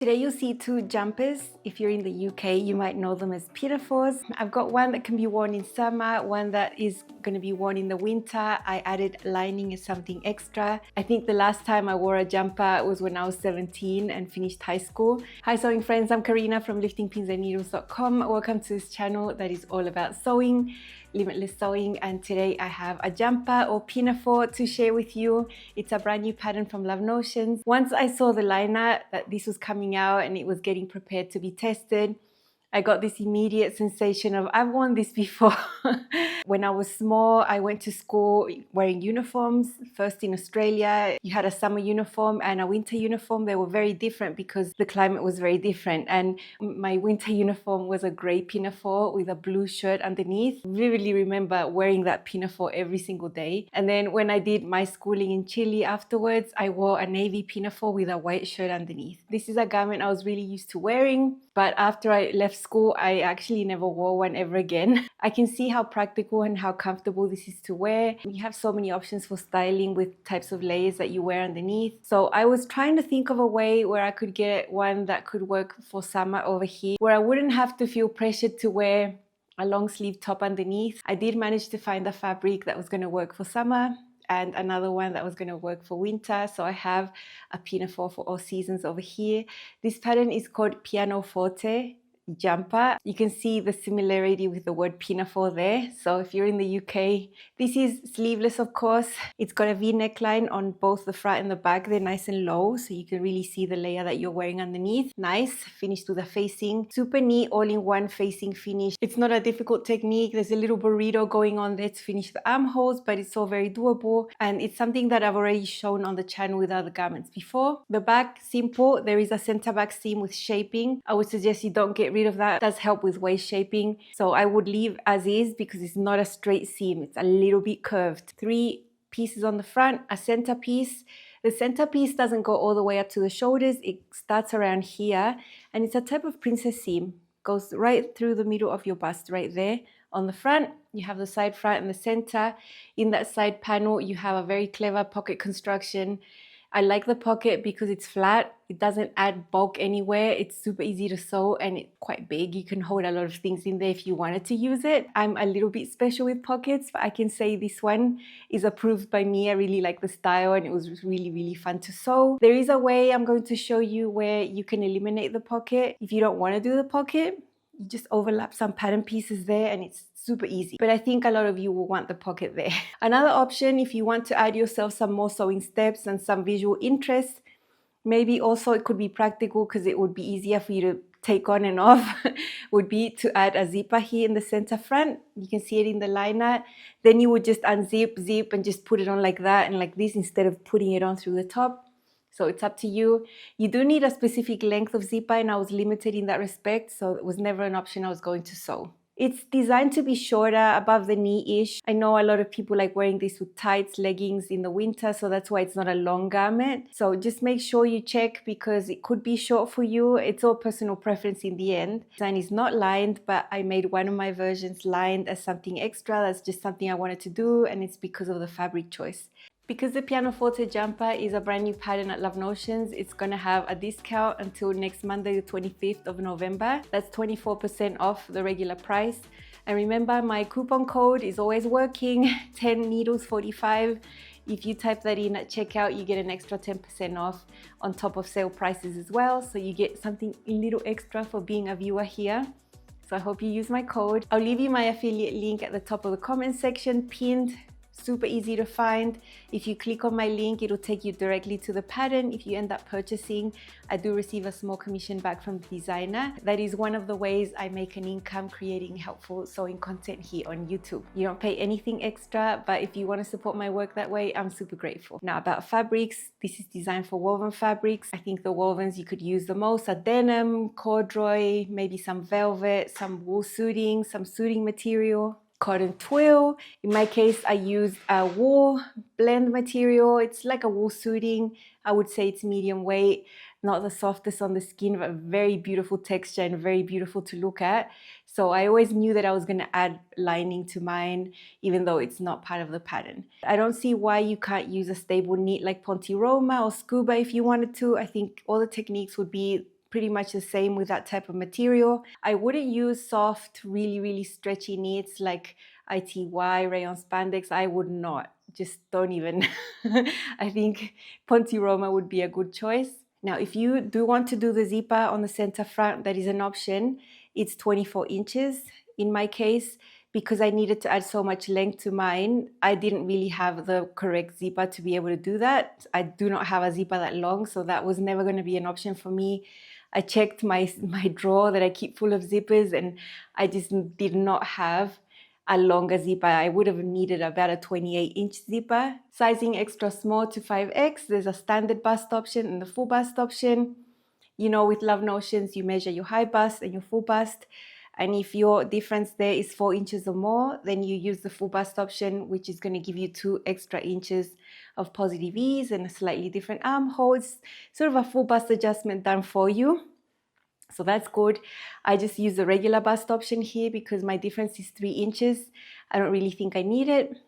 Today you'll see two jumpers. If you're in the UK, you might know them as pinafores. I've got one that can be worn in summer, one that is going to be worn in the winter. I added lining as something extra. I think the last time I wore a jumper was when I was 17 and finished high school. Hi sewing friends, I'm Karina from liftingpinsandneedles.com. Welcome to this channel that is all about sewing, limitless sewing, and today I have a jumper or pinafore to share with you. It's a brand new pattern from Love Notions. Once I saw the liner that this was coming out and it was getting prepared to be tested, I got this immediate sensation of I've worn this before. When I was small, I went to school wearing uniforms. First in Australia, you had a summer uniform and a winter uniform. They were very different because the climate was very different. And my winter uniform was a grey pinafore with a blue shirt underneath. I vividly remember wearing that pinafore every single day. And then when I did my schooling in Chile afterwards, I wore a navy pinafore with a white shirt underneath. This is a garment I was really used to wearing. But after I left school, I actually never wore one ever again. I can see how practical and how comfortable this is to wear. You have so many options for styling with types of layers that you wear underneath. So I was trying to think of a way where I could get one that could work for summer over here, where I wouldn't have to feel pressured to wear a long sleeve top underneath. I did manage to find a fabric that was going to work for summer and another one that was going to work for winter. So I have a pinafore for all seasons over here. This pattern is called Pianoforte jumper. You can see the similarity with the word pinafore there. So if you're in the UK, this is sleeveless, of course. It's got a V neckline on both the front and the back. They're nice and low, so you can really see the layer that you're wearing underneath. Nice, finished with the facing. Super neat, all-in-one facing finish. It's not a difficult technique. There's a little burrito going on there to finish the armholes, but it's all very doable. And it's something that I've already shown on the channel with other garments before. The back, simple. There is a center back seam with shaping. I would suggest you don't get rid of that. It does help with waist shaping. So I would leave as is because it's not a straight seam. It's a little bit curved. 3 pieces on the front, a center piece. The center piece doesn't go all the way up to the shoulders. It starts around here and it's a type of princess seam. Goes right through the middle of your bust right there. On the front, you have the side front and the center. In that side panel, you have a very clever pocket construction. I like the pocket because it's flat. It doesn't add bulk anywhere. It's super easy to sew and it's quite big. You can hold a lot of things in there if you wanted to use it. I'm a little bit special with pockets, but I can say this one is approved by me. I really like the style and it was really, really fun to sew. There is a way I'm going to show you where you can eliminate the pocket. If you don't want to do the pocket, you just overlap some pattern pieces there and it's super easy. But I think a lot of you will want the pocket there. Another option, if you want to add yourself some more sewing steps and some visual interest, maybe also it could be practical because it would be easier for you to take on and off, would be to add a zipper here in the center front. You can see it in the liner. Then you would just unzip, zip, and just put it on like that and like this instead of putting it on through the top. So it's up to you. You do need a specific length of zipper and I was limited in that respect, so it was never an option I was going to sew. It's designed to be shorter, above the knee-ish. I know a lot of people like wearing this with tights, leggings in the winter, so that's why it's not a long garment. So just make sure you check because it could be short for you. It's all personal preference in the end. Design is not lined, but I made one of my versions lined as something extra. That's just something I wanted to do and it's because of the fabric choice. Because the Pianoforte jumper is a brand new pattern at Love Notions, it's going to have a discount until next Monday, the 25th of November. That's 24% off the regular price. And remember, my coupon code is always working, 10 needles 45. If you type that in at checkout, you get an extra 10% off on top of sale prices as well. So you get something a little extra for being a viewer here. So I hope you use my code. I'll leave you my affiliate link at the top of the comment section, pinned. Super easy to find. If you click on my link, it'll take you directly to the pattern. If you end up purchasing, I do receive a small commission back from the designer. That is one of the ways I make an income creating helpful sewing content here on YouTube. You don't pay anything extra, but if you want to support my work that way, I'm super grateful. Now about fabrics, this is designed for woven fabrics. I think the wovens you could use the most are denim, corduroy, maybe some velvet, some wool suiting, some suiting material. Cotton twill. In my case, I used a wool blend material. It's like a wool suiting. I would say it's medium weight, not the softest on the skin, but very beautiful texture and very beautiful to look at. So I always knew that I was going to add lining to mine, even though it's not part of the pattern. I don't see why you can't use a stable knit like Ponte Roma or Scuba if you wanted to. I think all the techniques would be pretty much the same with that type of material. I wouldn't use soft, really stretchy knits like ITY, rayon spandex. I would not. Just don't even. I think Ponte Roma would be a good choice. Now, if you do want to do the zipper on the center front, that is an option. It's 24 inches. In my case, because I needed to add so much length to mine, I didn't really have the correct zipper to be able to do that. I do not have a zipper that long, so that was never going to be an option for me. I checked my drawer that I keep full of zippers, and I just did not have a longer zipper. I would have needed about a 28-inch zipper. Sizing extra small to 5X, there's a standard bust option and the full bust option. You know, with Love Notions, you measure your high bust and your full bust. And if your difference there is 4 inches or more, then you use the full bust option, which is going to give you 2 extra inches of positive ease and a slightly different armholes. Sort of a full bust adjustment done for you. So that's good. I just use the regular bust option here because my difference is 3 inches. I don't really think I need it.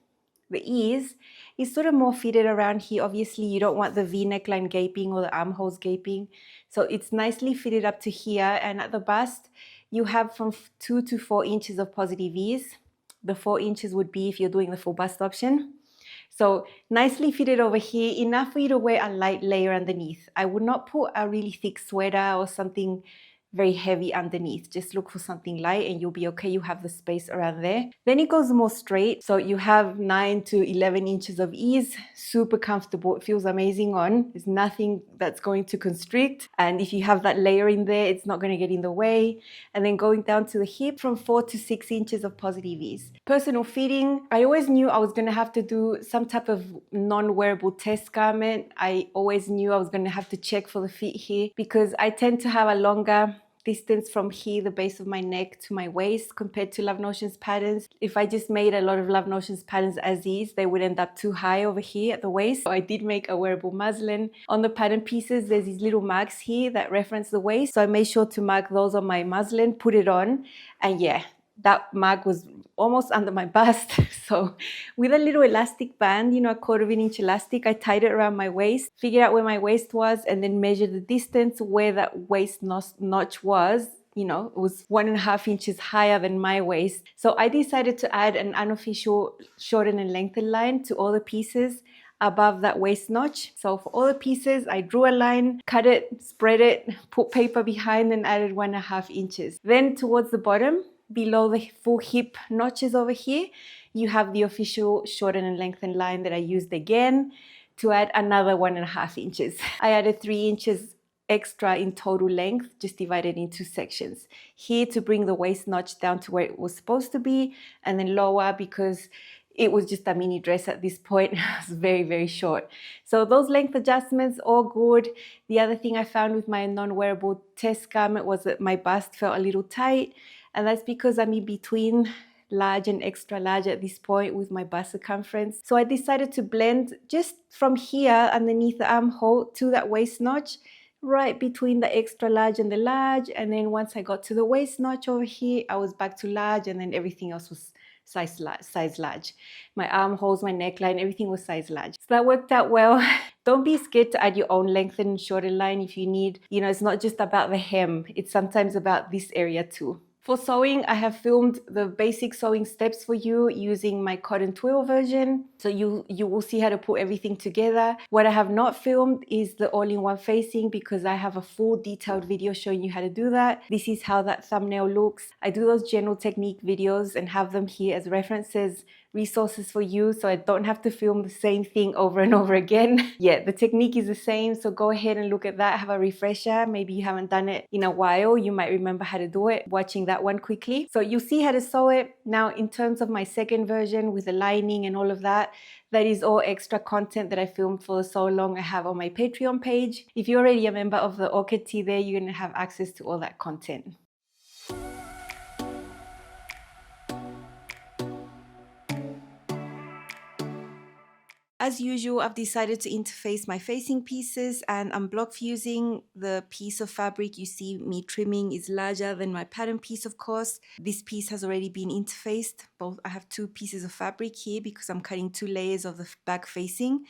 The ease is sort of more fitted around here. Obviously, you don't want the V neckline gaping or the armholes gaping. So it's nicely fitted up to here. And at the bust, you have from 2 to 4 inches of positive ease. The 4 inches would be if you're doing the full bust option. So nicely fitted over here, enough for you to wear a light layer underneath. I would not put a really thick sweater or something very heavy underneath. Just look for something light and you'll be okay. You have the space around there. Then it goes more straight. So you have 9 to 11 inches of ease. Super comfortable. It feels amazing on. There's nothing that's going to constrict. And if you have that layer in there, it's not going to get in the way. And then going down to the hip from 4 to 6 inches of positive ease. Personal fitting. I always knew I was going to have to do some type of non-wearable test garment. I always knew I was going to have to check for the fit here because I tend to have a longer distance from here, the base of my neck to my waist compared to Love Notions patterns. If I just made a lot of Love Notions patterns as is, they would end up too high over here at the waist. So I did make a wearable muslin. On the pattern pieces, there's these little marks here that reference the waist. So I made sure to mark those on my muslin, put it on, and yeah, that mark was almost under my bust. So with a little elastic band, you know, a 1/4 inch elastic, I tied it around my waist, figured out where my waist was, and then measured the distance where that waist notch was. You know, it was 1.5 inches higher than my waist. So I decided to add an unofficial shorten and lengthen line to all the pieces above that waist notch. So for all the pieces, I drew a line, cut it, spread it, put paper behind, and added 1.5 inches. Then towards the bottom, below the full hip notches over here, you have the official shorten and lengthen line that I used again to add another 1.5 inches. I added 3 inches extra in total length, just divided into sections. Here to bring the waist notch down to where it was supposed to be, and then lower because it was just a mini dress at this point. It was very short. So those length adjustments, all good. The other thing I found with my non-wearable test garment was that my bust felt a little tight. And that's because I'm in between large and extra large at this point with my bust circumference. So I decided to blend just from here underneath the armhole to that waist notch, right between the extra large and the large. And then once I got to the waist notch over here, I was back to large, and then everything else was size large. My armholes, my neckline, everything was size large. So that worked out well. Don't be scared to add your own lengthen and shorten line if you need. You know, it's not just about the hem. It's sometimes about this area too. For sewing, I have filmed the basic sewing steps for you using my cotton twill version. So you will see how to put everything together. What I have not filmed is the all-in-one facing because I have a full detailed video showing you how to do that. This is how that thumbnail looks. I do those general technique videos and have them here as references, resources for you, so I don't have to film the same thing over and over again. Yeah, the technique is the same, so go ahead and look at that, have a refresher. Maybe you haven't done it in a while, you might remember how to do it watching that one quickly. So you'll see how to sew it. Now in terms of my second version with the lining and all of that, that is all extra content that I filmed for the Sew Along I have on my Patreon page. If you're already a member of the Orchid Tea there, you're going to have access to all that content. As usual, I've decided to interface my facing pieces, and I'm block fusing. The piece of fabric you see me trimming is larger than my pattern piece, of course. This piece has already been interfaced. I have 2 pieces of fabric here because I'm cutting 2 layers of the back facing.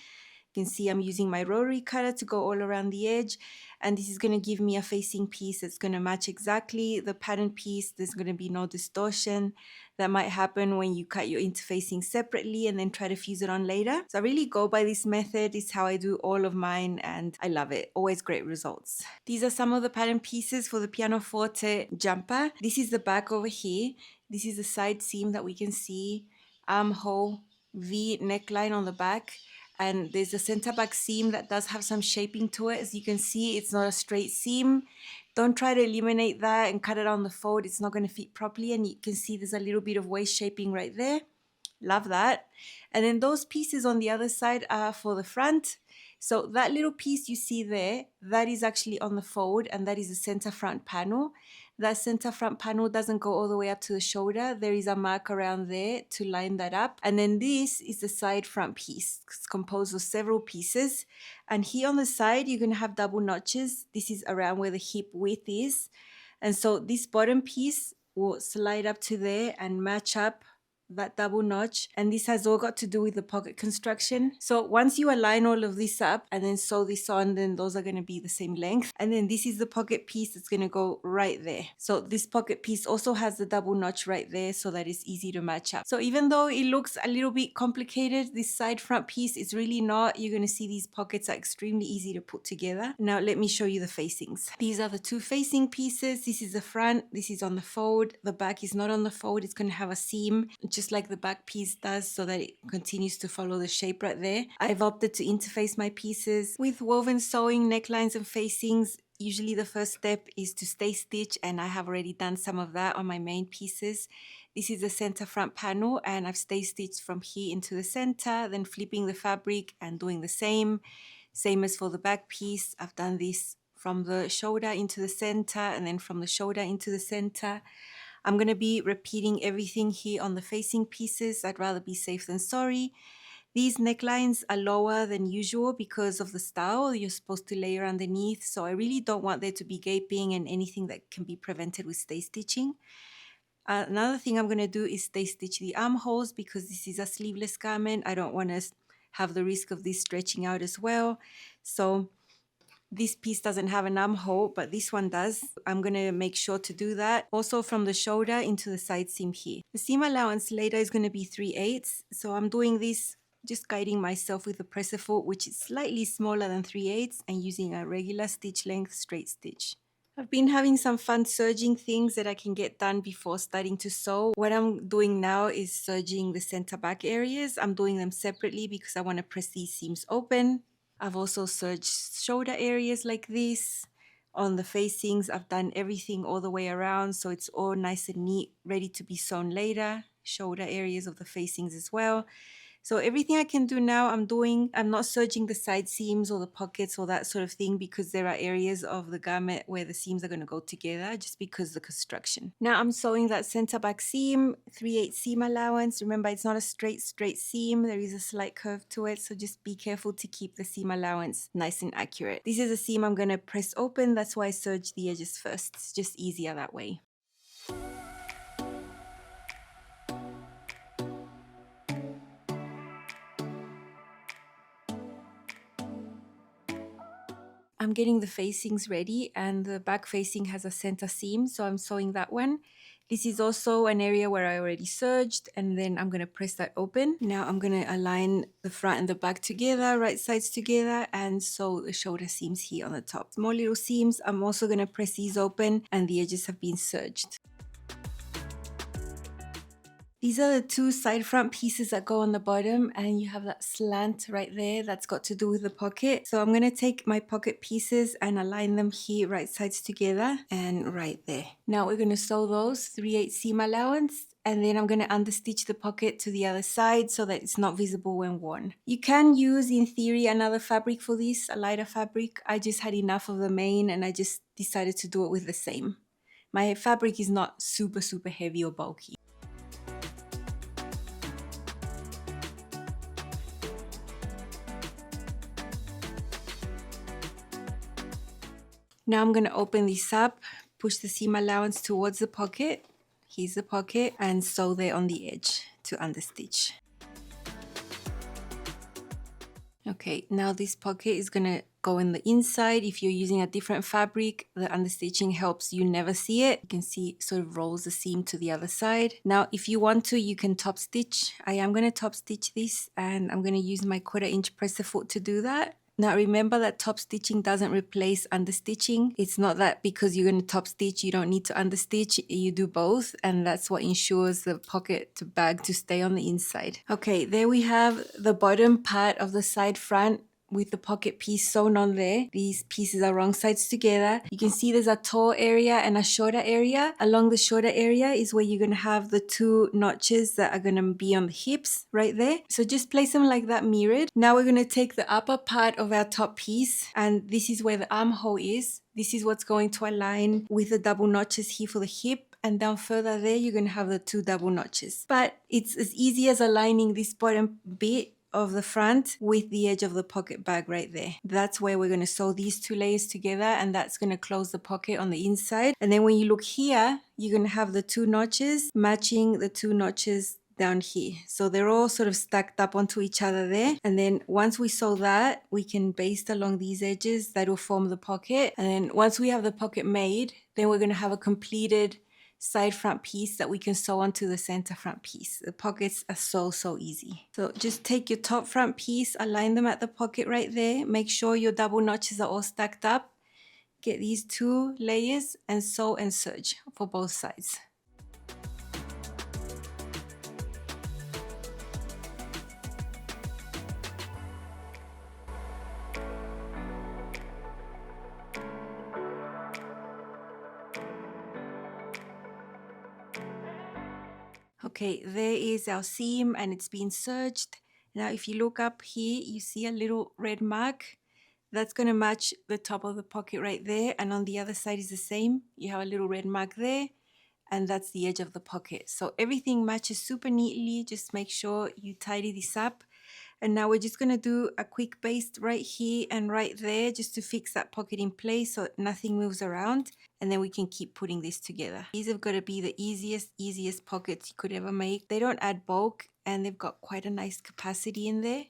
You can see I'm using my rotary cutter to go all around the edge, and this is going to give me a facing piece that's going to match exactly the pattern piece. There's going to be no distortion that might happen when you cut your interfacing separately and then try to fuse it on later. So I really go by this method. It's how I do all of mine and I love it. Always great results. These are some of the pattern pieces for the Pianoforte jumper. This is the back over here. This is the side seam that we can see, armhole, V neckline on the back. And there's a center back seam that does have some shaping to it. As you can see, it's not a straight seam. Don't try to eliminate that and cut it on the fold. It's not going to fit properly. And you can see there's a little bit of waist shaping right there. Love that. And then those pieces on the other side are for the front. So that little piece you see there, that is actually on the fold, and that is the center front panel. That center front panel doesn't go all the way up to the shoulder. There is a mark around there to line that up. And then this is the side front piece. It's composed of several pieces. And here on the side, you're going to have double notches. This is around where the hip width is. And so this bottom piece will slide up to there and match up that double notch, and this has all got to do with the pocket construction. So once you align all of this up and then sew this on, then those are going to be the same length. And then this is the pocket piece that's going to go right there. So this pocket piece also has the double notch right there so that it's easy to match up. So even though it looks a little bit complicated, this side front piece, it's really not. You're going to see these pockets are extremely easy to put together. Now let me show you the facings. These are the two facing pieces. This is the front, this is on the fold. The back is not on the fold. It's going to have a seam just like the back piece does so that it continues to follow the shape right there. I've opted to interface my pieces with woven sewing, necklines and facings. Usually the first step is to stay stitch, and I have already done some of that on my main pieces. This is the center front panel, and I've stay stitched from here into the center, then flipping the fabric and doing the same as for the back piece. I've done this from the shoulder into the center and then from the shoulder into the center. I'm going to be repeating everything here on the facing pieces. I'd rather be safe than sorry. These necklines are lower than usual because of the style you're supposed to layer underneath. So I really don't want there to be gaping and anything that can be prevented with stay stitching. Another thing I'm going to do is stay stitch the armholes because this is a sleeveless garment. I don't want to have the risk of this stretching out as well. So this piece doesn't have an armhole, but this one does. I'm going to make sure to do that. Also from the shoulder into the side seam here. The seam allowance later is going to be 3/8. So I'm doing this just guiding myself with the presser foot, which is slightly smaller than 3/8, and using a regular stitch length straight stitch. I've been having some fun serging things that I can get done before starting to sew. What I'm doing now is serging the center back areas. I'm doing them separately because I want to press these seams open. I've also serged shoulder areas like this. On the facings, I've done everything all the way around, so it's all nice and neat, ready to be sewn later. Shoulder areas of the facings as well. So everything I can do now, I'm doing. I'm not serging the side seams or the pockets or that sort of thing because there are areas of the garment where the seams are going to go together just because of the construction. Now I'm sewing that center back seam, 3/8 seam allowance. Remember, it's not a straight seam. There is a slight curve to it, so just be careful to keep the seam allowance nice and accurate. This is a seam I'm going to press open. That's why I serge the edges first. It's just easier that way. I'm getting the facings ready, and the back facing has a center seam, so I'm sewing that one. This is also an area where I already serged, and then I'm going to press that open. Now I'm going to align the front and the back together, right sides together, and sew the shoulder seams here on the top. Small little seams, I'm also going to press these open, and the edges have been serged. These are the two side front pieces that go on the bottom, and you have that slant right there that's got to do with the pocket. So I'm going to take my pocket pieces and align them here right sides together and right there. Now we're going to sew those 3/8 seam allowance, and then I'm going to understitch the pocket to the other side so that it's not visible when worn. You can use, in theory, another fabric for this, a lighter fabric. I just had enough of the main and I just decided to do it with the same. My fabric is not super heavy or bulky. Now I'm going to open this up, push the seam allowance towards the pocket. Here's the pocket, and sew there on the edge to understitch. Okay, now this pocket is gonna go in the inside. If you're using a different fabric, the understitching helps you never see it. You can see it sort of rolls the seam to the other side. Now, if you want to, you can top stitch. I am gonna top stitch this, and I'm gonna use my 1/4" presser foot to do that. Now remember that top stitching doesn't replace understitching. It's not that because you're going to top stitch you don't need to understitch. You do both, and that's what ensures the pocket to bag to stay on the inside. Okay, there we have the bottom part of the side front with the pocket piece sewn on there. These pieces are wrong sides together. You can see there's a tall area and a shorter area. Along the shorter area is where you're going to have the 2 notches that are going to be on the hips right there. So just place them like that mirrored. Now we're going to take the upper part of our top piece, and this is where the armhole is. This is what's going to align with the double notches here for the hip, and down further there you're going to have the 2 double notches. But it's as easy as aligning this bottom bit of the front with the edge of the pocket bag right there. That's where we're going to sew these 2 layers together, and that's going to close the pocket on the inside. And then when you look here, you're going to have the 2 notches matching the 2 notches down here. So they're all sort of stacked up onto each other there. And then once we sew that, we can baste along these edges that will form the pocket. And then once we have the pocket made, then we're going to have a completed side front piece that we can sew onto the center front piece. The pockets are so easy. So just take your top front piece, align them at the pocket right there. Make sure your double notches are all stacked up. Get these 2 layers and sew and serge for both sides. Okay, there is our seam and it's been serged. Now if you look up here, you see a little red mark. That's going to match the top of the pocket right there, and on the other side is the same. You have a little red mark there, and that's the edge of the pocket. So everything matches super neatly. Just make sure you tidy this up. And now we're just going to do a quick baste right here and right there just to fix that pocket in place so nothing moves around, and then we can keep putting this together. These have got to be the easiest pockets you could ever make. They don't add bulk, and they've got quite a nice capacity in there.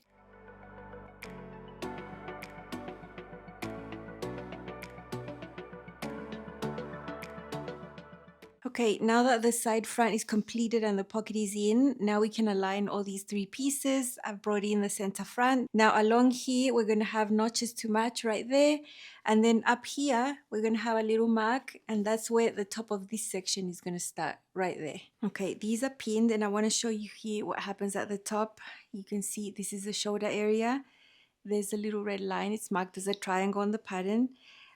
Okay, now that the side front is completed and the pocket is in, now we can align all these 3 pieces. I've brought in the center front. Now along here, we're going to have notches to match right there. And then up here, we're going to have a little mark, and that's where the top of this section is going to start, right there. Okay, these are pinned, and I want to show you here what happens at the top. You can see this is the shoulder area. There's a little red line. It's marked as a triangle on the pattern,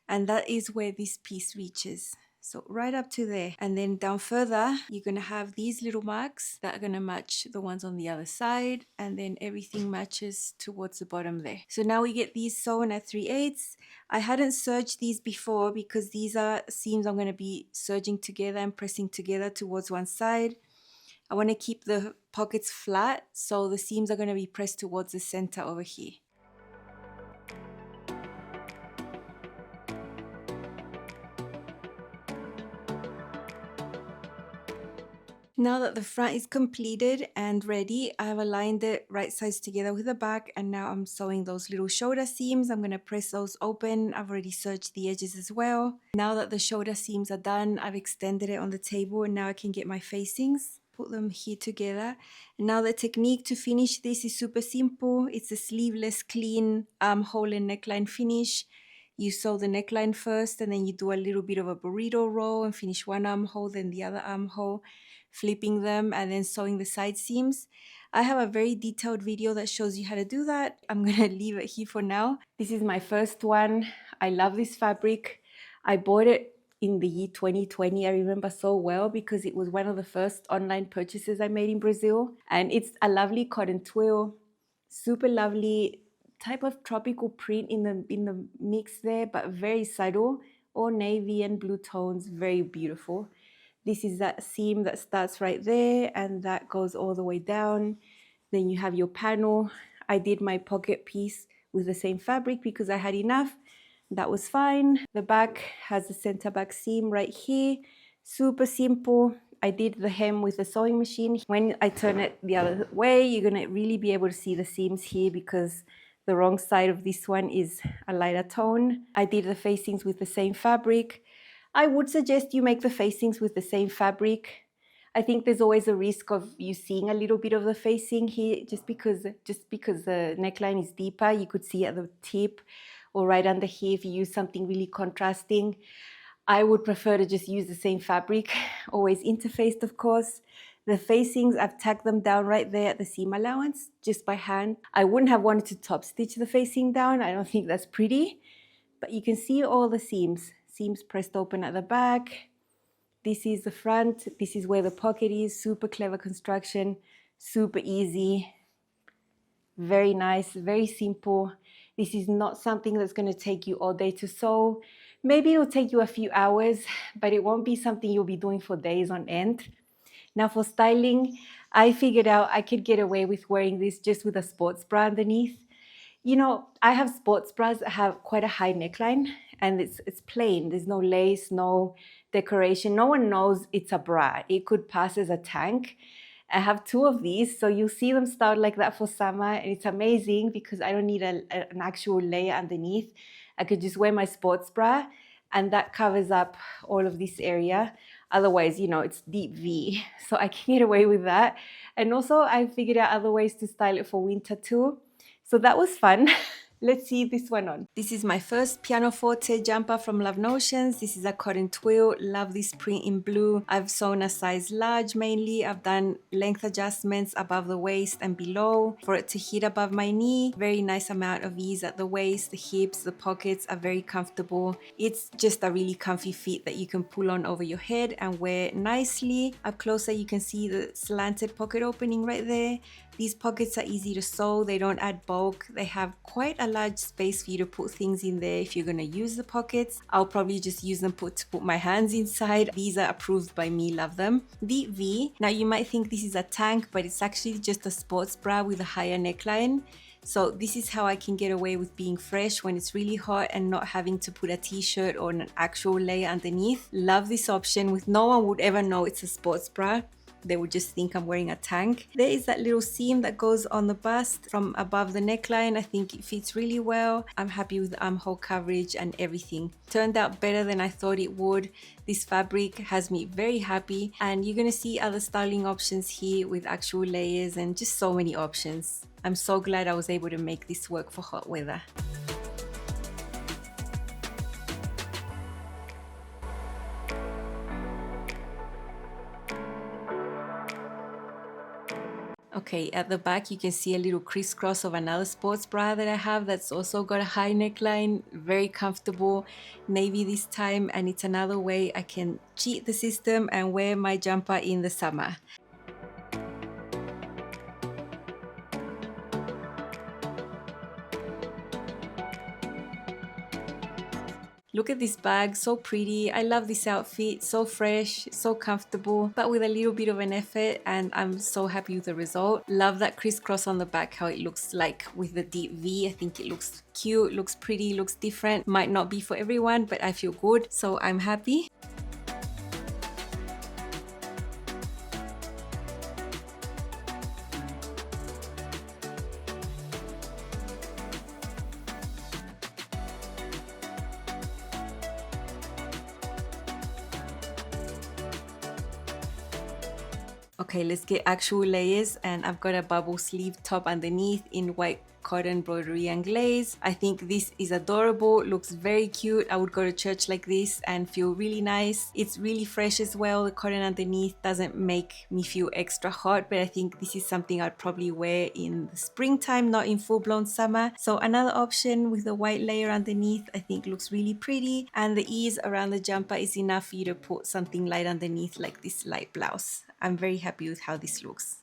and that is where this piece reaches. So right up to there. And then down further, you're going to have these little marks that are going to match the ones on the other side. And then everything matches towards the bottom there. So now we get these sewn at 3/8. I hadn't serged these before because these are seams I'm going to be serging together and pressing together towards one side. I want to keep the pockets flat, so the seams are going to be pressed towards the center over here. Now that the front is completed and ready, I have aligned it right sides together with the back, and now I'm sewing those little shoulder seams. I'm going to press those open. I've already serged the edges as well. Now that the shoulder seams are done, I've extended it on the table, and now I can get my facings. Put them here together. And now the technique to finish this is super simple. It's a sleeveless, clean armhole and neckline finish. You sew the neckline first, and then you do a little bit of a burrito roll and finish one armhole, then the other armhole, flipping them and then sewing the side seams. I have a very detailed video that shows you how to do that. I'm gonna leave it here for now. This is my first one. I love this fabric. I bought it in the year 2020. I remember so well because it was one of the first online purchases I made in Brazil. And it's a lovely cotton twill, super lovely type of tropical print in the mix there, but very subtle, all navy and blue tones, very beautiful. This is that seam that starts right there and that goes all the way down. Then you have your panel. I did my pocket piece with the same fabric because I had enough. That was fine. The back has the center back seam right here. Super simple. I did the hem with the sewing machine. When I turn it the other way, you're gonna really be able to see the seams here because The wrong side of this one is a lighter tone. I did the facings with the same fabric. I would suggest you make the facings with the same fabric. I think there's always a risk of you seeing a little bit of the facing here just because the neckline is deeper. You could see at the tip or right under here if you use something really contrasting. I would prefer to just use the same fabric, always interfaced of course. The facings, I've tacked them down right there at the seam allowance, just by hand. I wouldn't have wanted to top stitch the facing down. I don't think that's pretty, but you can see all the seams. Seams pressed open at the back. This is the front. This is where the pocket is. Super clever construction, super easy. Very nice, very simple. This is not something that's going to take you all day to sew. Maybe it'll take you a few hours, but it won't be something you'll be doing for days on end. Now for styling, I figured out I could get away with wearing this just with a sports bra underneath. You know, I have sports bras that have quite a high neckline and it's plain. There's no lace, no decoration. No one knows it's a bra. It could pass as a tank. I have two of these, so you'll see them styled like that for summer, and it's amazing because I don't need an actual layer underneath. I could just wear my sports bra and that covers up all of this area. Otherwise, you know, it's deep V, so I can get away with that. And also I figured out other ways to style it for winter too. So that was fun. Let's see this one on. This is my first Pianoforte jumper from Love Notions. This is a cotton twill. Love this print in blue. I've sewn a size large mainly. I've done length adjustments above the waist and below for it to hit above my knee. Very nice amount of ease at the waist, the hips, the pockets are very comfortable. It's just a really comfy fit that you can pull on over your head and wear nicely. Up closer you can see the slanted pocket opening right there. These pockets are easy to sew, they don't add bulk, they have quite a large space for you to put things in there if you're going to use the pockets. I'll probably just use them to put my hands inside. These are approved by me, love them. Deep V, now you might think this is a tank, but it's actually just a sports bra with a higher neckline. So this is how I can get away with being fresh when it's really hot and not having to put a t-shirt or an actual layer underneath. Love this option. With no one would ever know it's a sports bra. They would just think I'm wearing a tank. There is that little seam that goes on the bust from above the neckline. I think it fits really well. I'm happy with the armhole coverage and everything. Turned out better than I thought it would. This fabric has me very happy, and you're gonna see other styling options here with actual layers and just so many options. I'm so glad I was able to make this work for hot weather. Okay, at the back you can see a little crisscross of another sports bra that I have that's also got a high neckline, very comfortable, navy this time, and it's another way I can cheat the system and wear my jumper in the summer. Look at this bag, so pretty. I love this outfit, so fresh, so comfortable, but with a little bit of an effort, and I'm so happy with the result. Love that crisscross on the back, how it looks like with the deep V. I think it looks cute, looks pretty, looks different. Might not be for everyone, but I feel good, so I'm happy. Okay, let's get actual layers, and I've got a bubble sleeve top underneath in white cotton broderie and glaze. I think this is adorable, looks very cute. I would go to church like this and feel really nice. It's really fresh as well. The cotton underneath doesn't make me feel extra hot, but I think this is something I'd probably wear in the springtime, not in full-blown summer. So another option with the white layer underneath I think looks really pretty, and the ease around the jumper is enough for you to put something light underneath like this light blouse. I'm very happy with how this looks.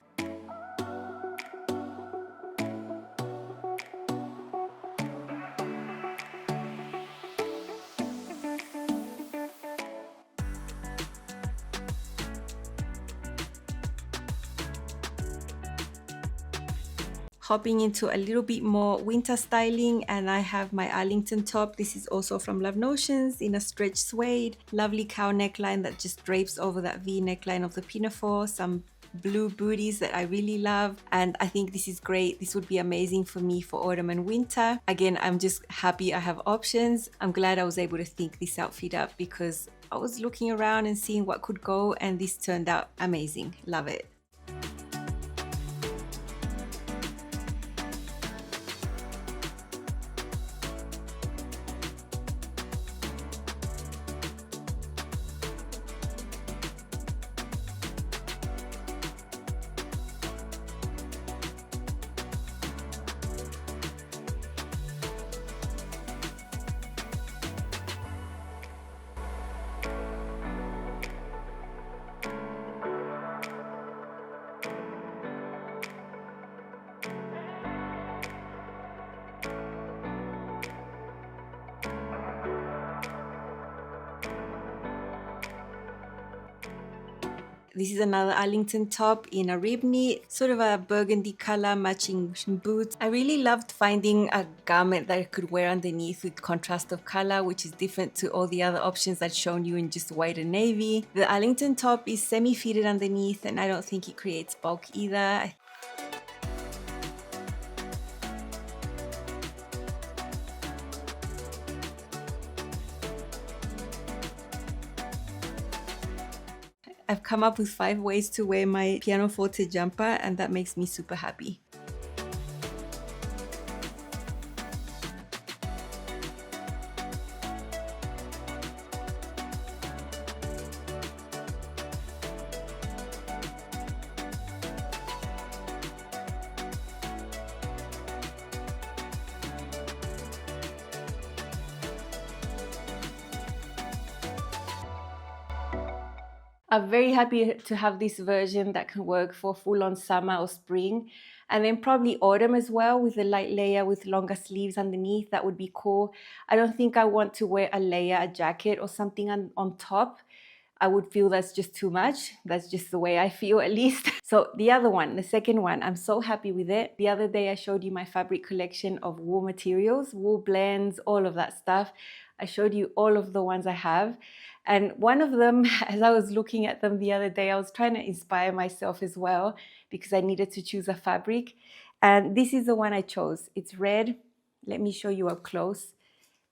Hopping into a little bit more winter styling, and I have my Arlington top. This is also from Love Notions in a stretch suede. Lovely cow neckline that just drapes over that V neckline of the Pinafore. Some blue booties that I really love, and I think this is great. This would be amazing for me for autumn and winter. Again, I'm just happy I have options. I'm glad I was able to think this outfit up because I was looking around and seeing what could go, and this turned out amazing. Love it. This is another Arlington top in a rib knit, sort of a burgundy color matching boots. I really loved finding a garment that I could wear underneath with contrast of color, which is different to all the other options I'd shown you in just white and navy. The Arlington top is semi-fitted underneath, and I don't think it creates bulk either. I've come up with 5 ways to wear my Pianoforte jumper, and that makes me super happy. I'm very happy to have this version that can work for full-on summer or spring, and then probably autumn as well with a light layer with longer sleeves underneath. That would be cool. I don't think I want to wear a jacket or something on top. I would feel that's just too much. That's just the way I feel, at least. So the other one, the second one, I'm so happy with it. The other day I showed you my fabric collection of wool materials, wool blends, all of that stuff. I showed you all of the ones I have. And one of them, as I was looking at them the other day, I was trying to inspire myself as well because I needed to choose a fabric. And this is the one I chose. It's red. Let me show you up close.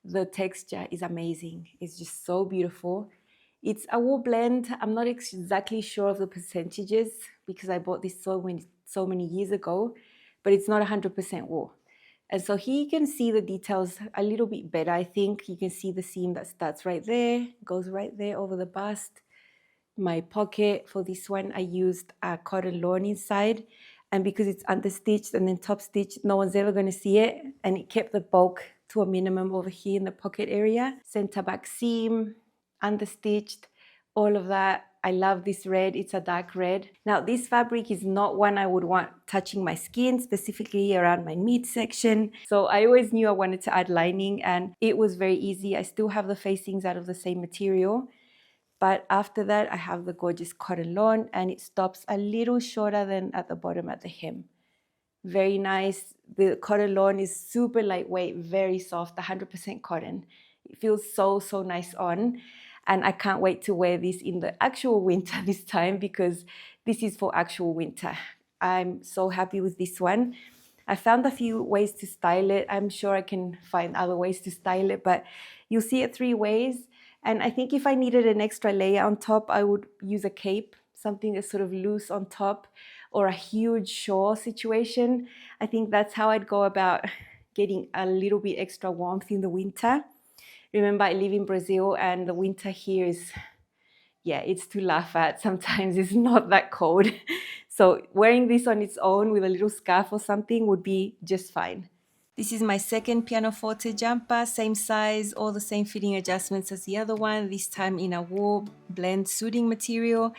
The texture is amazing. It's just so beautiful. It's a wool blend. I'm not exactly sure of the percentages because I bought this so many years ago, but it's not 100% wool. And so here you can see the details a little bit better. I think you can see the seam that starts right there, goes right there over the bust. My pocket for this one, I used a cotton lawn inside. And because it's understitched and then top stitched, no one's ever going to see it. And it kept the bulk to a minimum over here in the pocket area. Center back seam, understitched, all of that. I love this red. It's a dark red. Now, this fabric is not one I would want touching my skin, specifically around my midsection. So I always knew I wanted to add lining, and it was very easy. I still have the facings out of the same material. But after that, I have the gorgeous cotton lawn, and it stops a little shorter than at the bottom at the hem. Very nice. The cotton lawn is super lightweight, very soft, 100% cotton. It feels so, so nice on. And I can't wait to wear this in the actual winter this time because this is for actual winter. I'm so happy with this one. I found a few ways to style it. I'm sure I can find other ways to style it, but you'll see it 3 ways. And I think if I needed an extra layer on top, I would use a cape, something that's sort of loose on top, or a huge shawl situation. I think that's how I'd go about getting a little bit extra warmth in the winter. Remember, I live in Brazil and the winter here is, yeah, it's to laugh at. Sometimes it's not that cold. So wearing this on its own with a little scarf or something would be just fine. This is my second Pianoforte jumper, same size, all the same fitting adjustments as the other one, this time in a wool blend suiting material.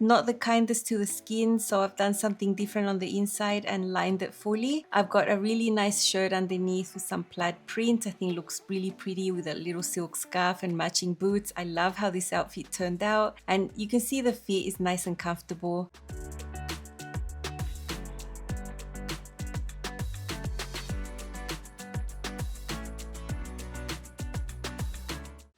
Not the kindest to the skin, so I've done something different on the inside and lined it fully. I've got a really nice shirt underneath with some plaid print. I think it looks really pretty with a little silk scarf and matching boots. I love how this outfit turned out, and you can see the fit is nice and comfortable.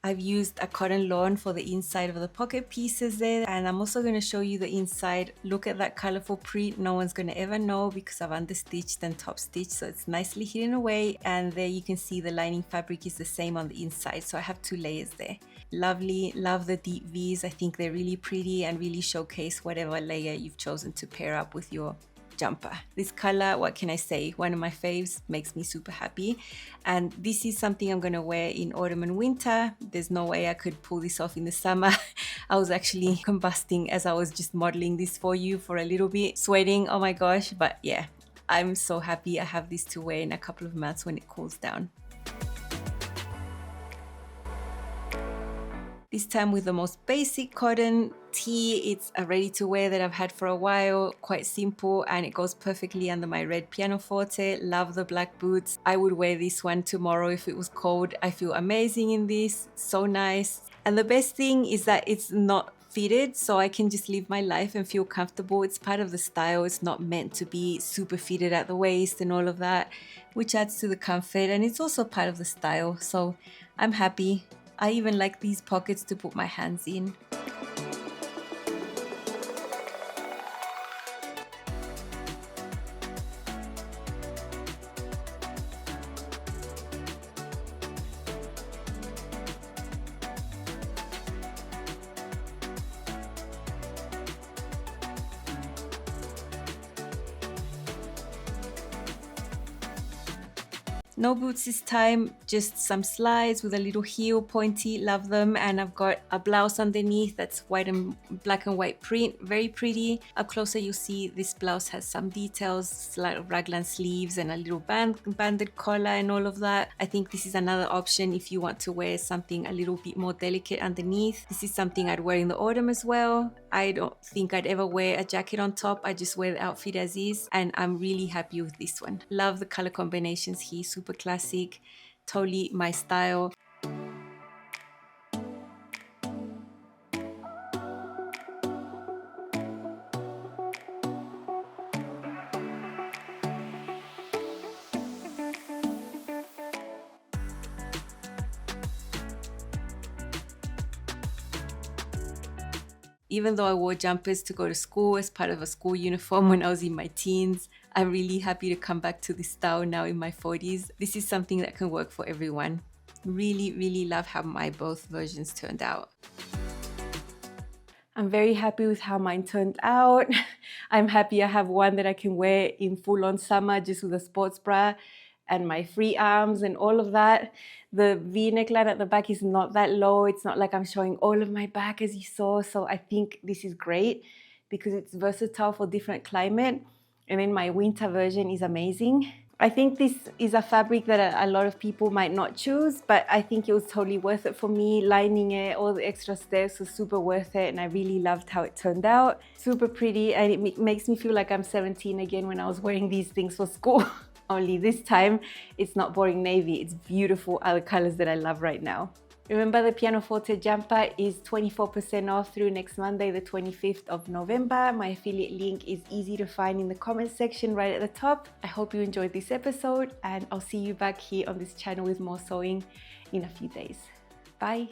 I've used a cotton lawn for the inside of the pocket pieces there, and I'm also going to show you the inside. Look at that colorful print. No one's going to ever know because I've understitched and top stitched, so it's nicely hidden away. And there you can see the lining fabric is the same on the inside, so I have 2 layers there. Lovely, love the deep V's. I think they're really pretty and really showcase whatever layer you've chosen to pair up with your jumper. This color, what can I say, one of my faves, makes me super happy. And this is something I'm gonna wear in autumn and winter. There's no way I could pull this off in the summer. I was actually combusting as I was just modeling this for you for a little bit, sweating, oh my gosh. But yeah, I'm so happy I have this to wear in a couple of months when it cools down. This time with the most basic cotton tee. It's a ready to wear that I've had for a while, quite simple, and it goes perfectly under my red Pianoforte. Love the black boots. I would wear this one tomorrow if it was cold. I feel amazing in this, so nice. And the best thing is that it's not fitted, so I can just live my life and feel comfortable. It's part of the style. It's not meant to be super fitted at the waist and all of that, which adds to the comfort, and it's also part of the style, so I'm happy. I even like these pockets to put my hands in. No boots this time, just some slides with a little heel, pointy, love them. And I've got a blouse underneath that's white and black and white print, very pretty. Up closer you'll see this blouse has some details, like raglan sleeves and a little banded collar and all of that. I think this is another option if you want to wear something a little bit more delicate underneath. This is something I'd wear in the autumn as well. I don't think I'd ever wear a jacket on top. I just wear the outfit as is, and I'm really happy with this one. Love the color combinations here, super classic, totally my style. Even though I wore jumpers to go to school as part of a school uniform when I was in my teens, I'm really happy to come back to this style now in my 40s. This is something that can work for everyone. Really, really love how my both versions turned out. I'm very happy with how mine turned out. I'm happy I have one that I can wear in full-on summer just with a sports bra and my free arms and all of that. The V neckline at the back is not that low. It's not like I'm showing all of my back as you saw. So I think this is great because it's versatile for different climate. And then my winter version is amazing. I think this is a fabric that a lot of people might not choose, but I think it was totally worth it for me. Lining it, all the extra steps was super worth it, and I really loved how it turned out. Super pretty, and it makes me feel like I'm 17 again when I was wearing these things for school. Only this time, it's not boring navy, it's beautiful other colors that I love right now. Remember, the Pianoforte jumper is 24% off through next Monday, the 25th of November. My affiliate link is easy to find in the comment section right at the top. I hope you enjoyed this episode, and I'll see you back here on this channel with more sewing in a few days. Bye.